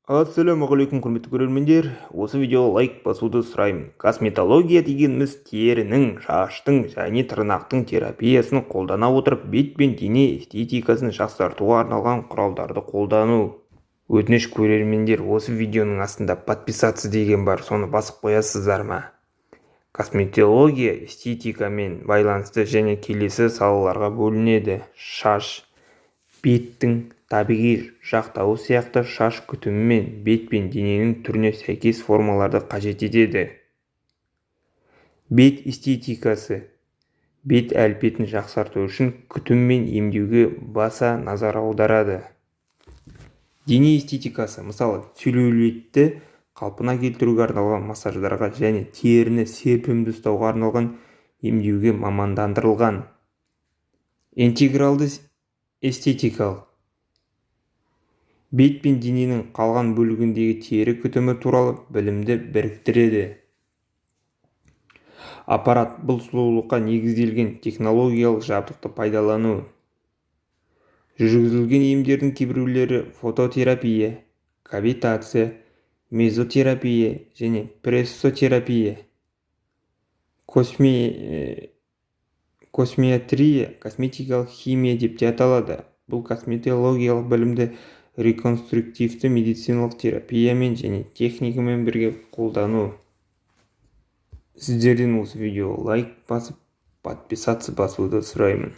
Ассалаумағалейкум құрметті көрермендер, осы видеоға лайк басуды сұраймын. Косметология дегеніміз терінің, шаштың және тырнақтың терапиясын қолдана отырып бет пен дене эстетикасын жақсартуға арналған құралдарды қолдану. Өтініш көрермендер, осы видеоның астында подписаться деген бар, соны басып қоясыздар ма? Косметология эстетикамен байланысты және келесі салаларға бөлінеді: шаш, беттің табиғи жақтауы сияқты шаш күтімі мен бет пен дененің түріне сәйкес формаларды қажет етеді. Бет эстетикасы бет әлпетін жақсарту үшін күтім мен емдеуге баса назар аударады. Дене эстетикасы, мысалы, целлюлитті қалпына келтіруге арналған массаждарға және теріні серпімді ұстауға арналған емдеуге мамандандырылған. Интегралды эстетикалық бет пен дененің қалған бөлігіндегі тері күтімі туралы білімді біріктіреді. Аппарат бұл сұлулыққа негізделген технологиялық жабдықты пайдалану. Жүргізілген емдердің кейбіреулері фототерапия, кавитация, мезотерапия және прессотерапия. Косметрия, косметикалық химия деп те аталады. Бұл косметологиялық білімді реконструктивті медициналық терапиямен және техникамен бірге қолдану. Сіздерден осы видеоға лайк басып, подписаться басуды сұраймын.